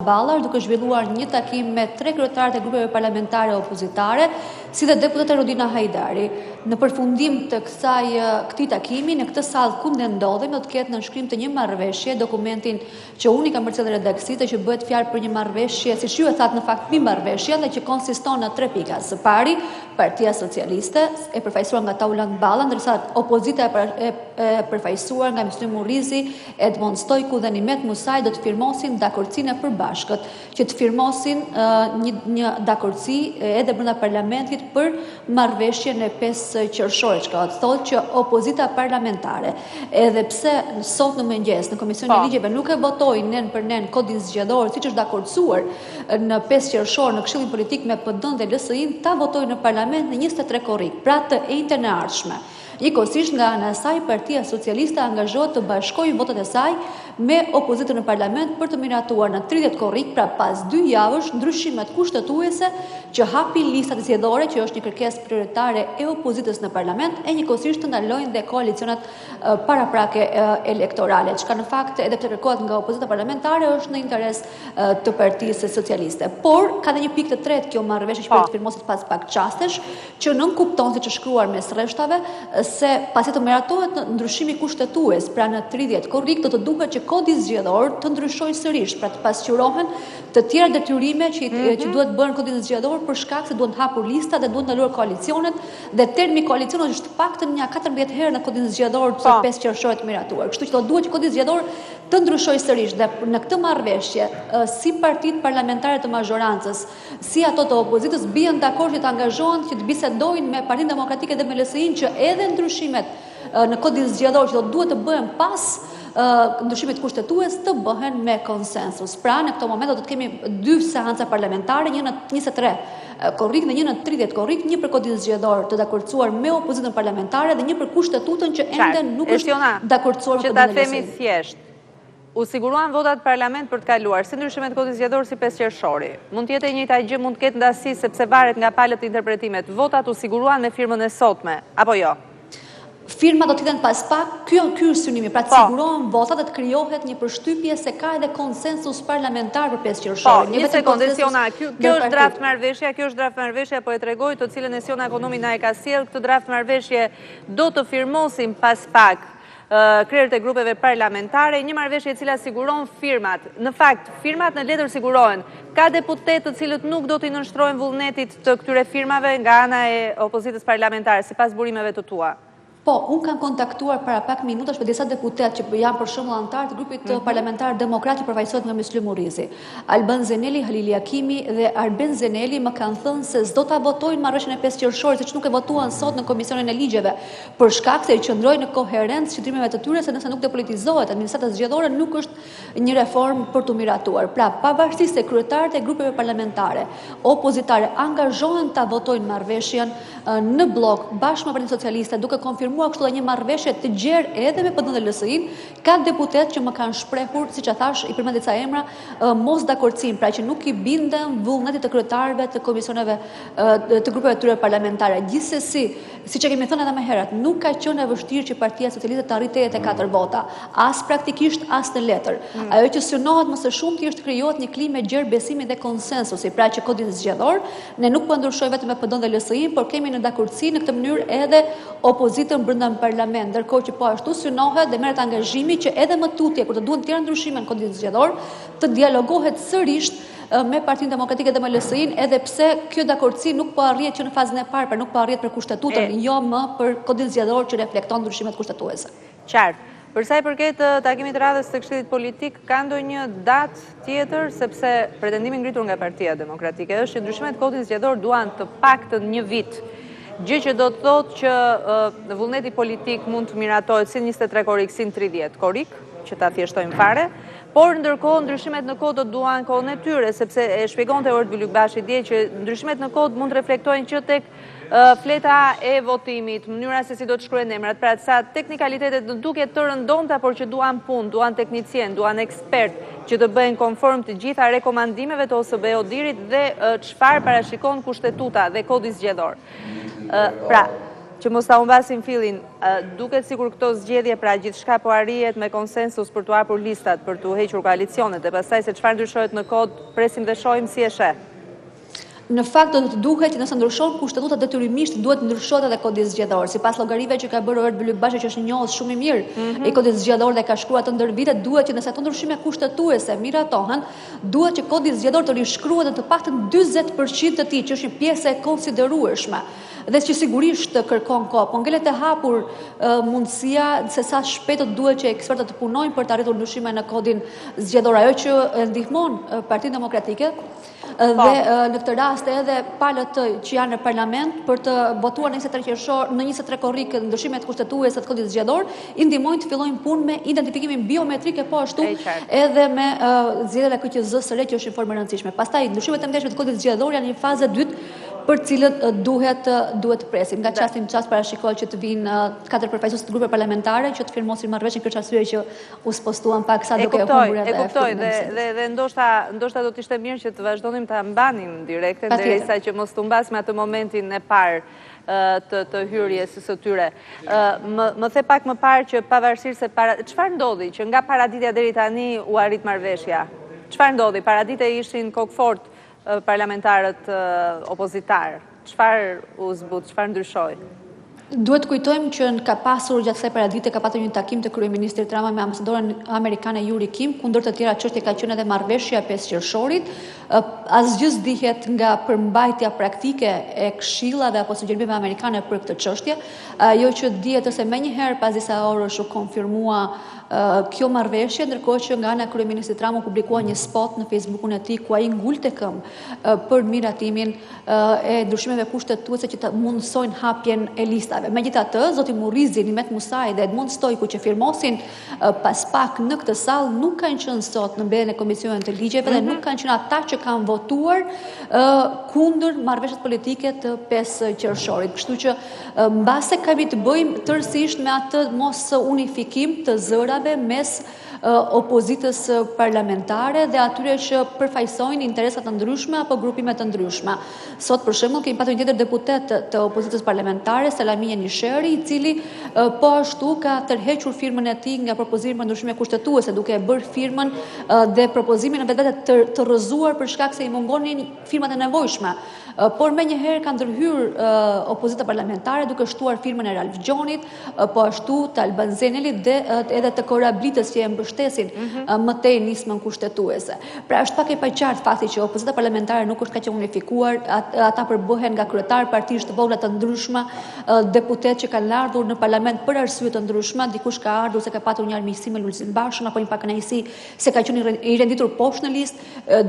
Balla, duke zhvilluar një takim me 3 kryetarët e grupeve parlamentare opozitare, si dhe deputeta Rodina Hajdari. Në përfundim të këtij takimi, në këtë sallë ku ne ndodhemi, do të ketë nënshkrim të një marrëveshje, dokumentin që unë kam përcjellë redaksitë, që bëhet fjalë për një marrëveshje, siç ju e thatë në fakt mi marrëveshje, dhe që konsiston në 3 pika. Së pari, Partia Socialiste e përfaqësuar nga Taulant Balla, ndërsa opozita e përfaqësuar nga Myslim Murrizi, Edmond Stojku dhe Nimet Musaj do të firmosin dakordsinë e përbashkët, që të firmosin një dakordsi edhe brenda parlamentit për marrëveshjen e 5 qershorit, që ka të thotë që opozita parlamentare, edhe pse sot në mëngjes në Komisionin e Ligjeve nuk e votoi nen për nen kodin zgjedhor, siç është dakordsuar në 5 qershor në Këshillin Politik me PD-n dhe LSI-n, ta votoi në parlament në 23 korrik, pra të njëjtën e ardhshme. Njëkohësisht nga ana e saj, Partia Socialiste angazhohet të bashkojë votat e saj me opozitën në parlament për të miratuar në 30 korrik, pra pas 2 javësh, ndryshimet kushtetuese që hapi listat zgjedhore, që është një kërkesë prioritare e opozitës në parlament, e njëkohësisht të ndalojnë dhe koalicionat paraprake elektorale, çka në fakt edhe pse kërkohet nga opozita parlamentare është në interes të Partisë Socialiste. Por ka dhe një pikë të tretë kjo marrëveshje që po të firmoset pas pak çastesh, që nuk kupton siç është shkruar mes rreshtave, se pasi të miratohet ndryshimi kushtetues, pra në 30 korrik do të duhet që kodi zgjedhor të ndryshojë sërish, pra të pasqyrohen të tjera detyrime që duhet bërë në kodin zgjedhor për shkak se duhen hapur lista dhe duhen ndaluar koalicionet, dhe termi koalicionet është paktën një 14 herë në kodin zgjedhor të 5 qershorit miratuar. Kështu që do duhet që kodi zgjedhor të ndryshojë sërish, dhe në këtë marrëveshje si partitë parlamentare të mazhorancës, si ato të opozitës bien dakord që të angazhohen që të bisedojnë me Partinë Demokratike dhe me LSI-n që edhe ndryshimet në kodin zgjedhor që do duhet të bëhen pas ndryshimit kushtetues të bëhen me konsensus. Pra, në këto moment do të kemi 2 seanca parlamentare, një në 23 korrik dhe një në 30 korrik, një për kodin zgjedhor të dakordsuar me opozitën parlamentare dhe një për kushtetutën që ende nuk është dakordsuar me kodin zgjedhor. Që ta themi thjesht, u siguruan votat parlament për të kaluar si ndryshimet kodit zgjedhor si 5 qershori. Mund të jetë e njëjta gjë, mund të ketë ndasi sepse varet nga palët e interpretimet. Votat u siguruan me firmën e sotme, apo jo? Firma do të jenë pas pak, ky është synimi, pra të sigurohen votat dhe të krijohet një përshtypje se ka edhe konsensus parlamentar për 5 qershorin. Një sekondë, Siona, kjo është draft marrëveshja, po e tregoj të cilën e Siona Ekonomi na e ka sjell, këtë draft marrëveshje do të firmosim pas pak krerët e grupeve parlamentare, një marrëveshje e cila siguron firmat. Në fakt, firmat në letër sigurohen. Ka deputetë të cilët nuk do t'i nënshtrojnë vullnetit të këtyre firmave nga ana e opozitës parlamentare, sipas burimeve të tua? Po, unë kam kontaktuar para pak minutash me disa deputet që janë për shembull anëtar të grupit parlamentar demokrat që përfaqësohet nga Myslim Murrizi. Alban Zeneli, Halili Akimi dhe Arben Zeneli më kanë thënë se s'do ta votojnë marrëveshjen e 5 qershorit, siç nuk e votuan sot në Komisionin e Ligjeve, për shkak se qëndrojnë në koherencë qëndrimeve të tyre, se nëse nuk depolitizohet administrata zgjedhore nuk është një reformë për të miratuar. Pra, pavarësisht se kryetarët e grupeve parlamentare opozitare angazhohen ta votojnë marrëveshjen në blok bashkë me Partinë Socialiste, duke konfirmuar kështu dhe një marrëveshje të gjerë edhe me PD-n dhe LSI-n, ka deputet që më kanë shprehur, siç e thash, i përmend disa emra, mos dakordsim, pra që nuk i binden vullnetit të kryetarëve të komisioneve të grupeve të tyre parlamentare. Gjithsesi, siç e kemi thënë edhe më herët, nuk ka qenë e vështirë që Partia Socialiste të arrijë 84 vota, as praktikisht as në letër. Ajo që synohet më së shumti është të krijohet një klimë gjerë besimi dhe konsensusi, pra që kodin zgjedhor ne nuk po ndryshojmë vetëm me PD-n dhe LSI-n, por kemi në dakordsi në këtë mënyrë edhe opozitën brenda në parlament, ndërkohë që po ashtu synohet dhe merret angazhimi që edhe më tutje kur të duhen tjera ndryshime në kodin zgjedhor, të dialogohet sërish me Partinë Demokratike dhe me LSI-n, edhe pse kjo dakordsi nuk po arrihet që në fazën e parë, por nuk po arrihet për kushtetuton, jo më për kodin zgjedhor që reflekton ndryshimet kushtetuese. Qartë. Për sa i përket takimit të radhës të Këshillit Politik, ka ndonjë datë tjetër, sepse pretendimi ngritur nga Partia Demokratike është që ndryshimet kodit zgjedhor duan të paktën një vit. Gjë që do të thotë që vullneti politik mund të miratohet si 23 korrik, si 30 korrik, që ta thjeshtojmë fare, por ndërkohë ndryshimet në kod do duan kohën e tyre, sepse e shpjegonte Ort Bylykbashi dje që ndryshimet në kod mund të reflektojnë që tek fleta e votimit, mënyra se si do të shkruhen emrat, pra sa teknikalitetet në duket të rëndomta, por që duan punë, duan teknicien, duan ekspert, që të bëjnë konform të gjitha rekomandimeve të OSBE-ODIR-it dhe çfarë parashikon kushtetuta dhe kodi zgjedhor. Pra, që mos ta humbasim fillin, duket sikur këto zgjedhje pra gjithçka po arrihet me konsensus për të hapur listat, për të hequr koalicionet, e pastaj se çfarë ndryshohet në kod, presim dhe shohim si e sheh. Në fakt do të duhet që nëse ndryshon kushtetuta detyrimisht duhet ndryshohet edhe kodi zgjedhor. Sipas llogarive që ka bërë Robert Blybashi, që është njohës shumë i mirë i kodit zgjedhor dhe ka shkruar të ndër vitet, duhet që nëse ato ndryshime kushtetuese miratohen, duhet që kodi zgjedhor të rishkruhet në të paktën 40% të tij, që është një pjesë e konsiderueshme dhe që sigurisht kërkon kohë, po ngelet e hapur mundësia se sa shpejt duhet që ekspertët të punojnë për të arritur ndryshime në kodin zgjedhor. Ajo që ndihmon Partinë Demokratike dhe në këtë rast edhe palët që janë në parlament për të votuar në 23 qershor, në 23 korrik ndryshimet kushtetuese të kodit zgjedhor, i ndihmojnë të fillojnë punë me identifikimin biometrik e po ashtu edhe me zgjedhjen e KQZ-së së re, që është një formë e rëndësishme. Pastaj ndryshimet e mëdha të kodit zgjedhor janë një fazë e dytë për cilët duhet të presim. Nga çasti në çast parashikohet që të vinë 4 përfaqësues të grupeve parlamentare që të firmosin marrëveshjen, për arsye që u spostuan paksa duke humbur edhe. E kuptoj dhe ndoshta do të ishte mirë që të vazhdonim ta mbanim direkte derisa që mos të humbasim atë momentin e parë të hyrjes së tyre. Më the pak më parë që pavarësisht se çfarë ndodhi që nga paraditja deri tani u arrit marrëveshja. Çfarë ndodhi? Paradite ishin kokfort parlamentarët opozitar. Çfarë u zbut, çfarë ndryshoi? Duhet të kujtojmë që ka pasur gjatë kësaj paradite ka patur një takim të kryeministrit Rama me ambasadoren amerikane Yuri Kim, kundër të tjera çështje ka qenë edhe marrëveshja 5 qershorit. Asgjë s'dihet nga përmbajtja praktike e këshillave apo sugjerimeve amerikane për këtë çështje. Ajo që dihet është se menjëherë pas disa orësh u konfirmua kjo marrëveshje, ndërkohë që nga ana e kryeministrit Rama publikua një spot në Facebookun e tij ku ai ngulte këmbë për miratimin e ndryshimeve kushtetuese që të mundsojnë hapjen e listave. Megjithatë, zoti Murrizi, Nimet Musai dhe Edmond Stojku, që firmosin pas pak në këtë sallë, nuk kanë qenë sot në mbledhjen e Komisionit të Ligjeve dhe nuk kanë qenë ata që kanë votuar kundër marrëveshjes politike të 5 qershorit. Kështu që mbase kemi të bëjmë tërësisht me atë mos unifikim të zërave mes opozitës parlamentare dhe atyre që përfaqësojnë interesat të ndryshme apo grupime të ndryshme. Sot për shembull kemi pasur një tjetër deputet të opozitës parlamentare, Selami Nisheri, i cili po ashtu ka tërhequr firmën e tij nga propozimi për ndryshime kushtetuese, duke e bërë firmën dhe propozimin në vetvete të rrëzuar për shkak se i mungonin firmat e nevojshme. Por menjëherë ka ndërhyrë opozita parlamentare duke shtuar firmën e Ralph Gjonit, po ashtu të Alban Zenelit dhe edhe të Korablitës që e mbështesin më tej nismën kushtetuese. Pra është pak e paqartë fakti që opozita parlamentare nuk është kaq e unifikuar, ata përbëhen nga kryetar partish të vogla të ndryshme, deputet që kanë ardhur në parlament për arsye të ndryshme, dikush ka ardhur se ka patur një armiqësi me Lulzim Bashën apo një pakënaqësi se ka qenë i renditur poshtë në listë,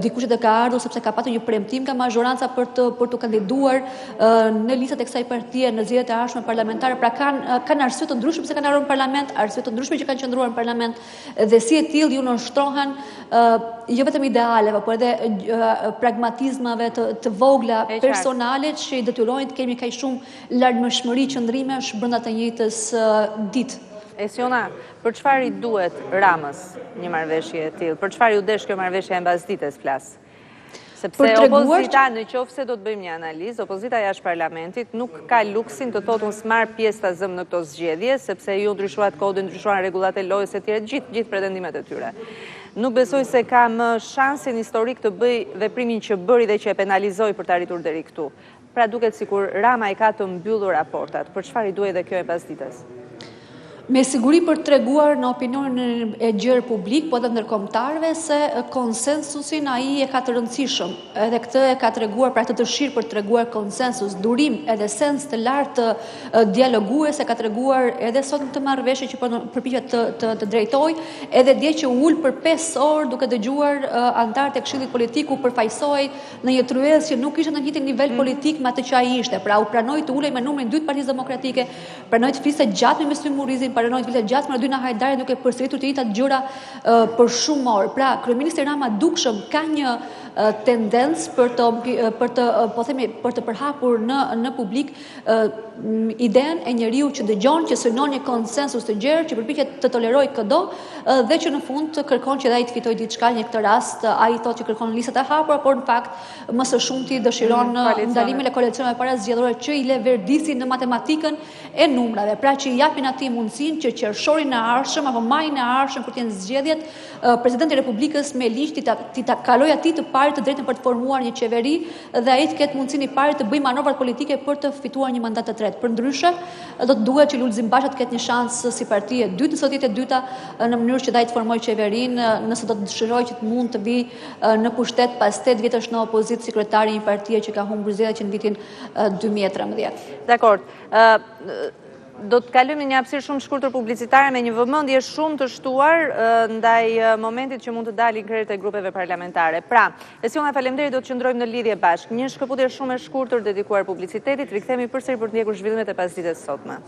dikush edhe ka ardhur sepse ka patur një premtim nga mazhoranca për të kandiduar në listat e kësaj partie në zgjedhjet e ardhshme parlamentare. Pra kanë arsye të ndryshme pse kanë ardhur në parlament, arsye të ndryshme që kanë qëndruar në parlament dhe si e tillë ju nënshtrohen jo vetëm idealeve, por edhe pragmatizmave të vogla personale që i detyrojnë të kemi kaq shumë larmishmëri qëndrimesh brenda të njëjtës ditë. Esiona, për çfarë i duhet Ramës një marrëveshje e tillë? Për çfarë ju desh kjo marrëveshje e mbasdites flas? Sepse opozita, në qoftë se do të bëjmë një analizë, opozita jashtë parlamentit nuk ka luksin të thotë unë s'marr pjesë ta zëm në këto zgjedhje, sepse ju ndryshuat kodin, ndryshuan rregullat e lojës e tjera, gjithë pretendimet e tyre. Nuk besoj se ka më shansin historik të bëj veprimin që bëri dhe që e penalizoi për të arritur deri këtu. Pra duket sikur Rama i ka të mbyllur raportat. Për çfarë i duhet edhe kjo e mbasdites? Me siguri për treguar në opinionin e gjerë publik, po edhe ndërkombëtarëve, se konsensusin ai e ka të rëndësishëm. Edhe këtë e ka treguar, pra këtë dëshirë për të treguar konsensus, durim edhe sens të lartë dialoguese, ka treguar edhe sot në të marrëveshje që përpiqet të drejtojë, edhe dje që ul për 5 orë duke dëgjuar anëtarët e Këshillit Politik u përfaqësoi në një tryezë që nuk ishte në njëjtin nivel politik me atë që ai ishte. Pra u pranoi të ulej me numrin 2 të Partisë Demokratike, pranoi të fliste gjatë me Mysym Murrizin, pranoi të fliste gjatë me Erdyna Hajdari duke përsëritur të njëjtat gjëra për shumë orë. Pra kryeministri Rama dukshëm ka një tendencë për të përhapur në publik idenë e njeriu që dëgjon, që synon një konsensus të gjerë, që përpiqet të tolerojë këdo dhe që në fund të kërkon që ai të fitojë diçka. Në këtë rast ai thotë që kërkon listat e hapura, por në fakt më së shumti dëshiron ndalimin e koalicioneve parazgjedhore që i le verdisin në matematikën e numrave, pra që i japin atij mundësinë që qershorin e ardhshëm apo majin e ardhshëm kur të jenë zgjedhjet, presidenti i Republikës me ligj ti ta kaloj atij të parë të drejtën për të formuar një qeveri dhe ai të ketë mundësinë i parë të bëjë manovrat politike për të fituar një mandat të tretë. Përndryshe, do të duhet që Lulzim Basha të ketë një shans si parti e dytë, nëse e dyta, në mënyrë që ai të formojë qeverinë, nëse do të dëshirojë që të mund të vijë në pushtet pas 8 vjetësh në opozitë si kryetari i një partie që ka humbur zgjedhjet që në vitin 2013. Dakor. Do të kalojmë në një hapësirë shumë shkurtër publicitare me një vëmendje shumë të shtuar ndaj momentit që mund të dalin krerët e grupeve parlamentare. Pra, Esiona, faleminderit, do të qëndrojmë në lidhje bashkë. Një shkëputje shumë e shkurtër dedikuar publicitetit, rikthehemi përsëri për të ndjekur zhvillimet e pasdites sotme.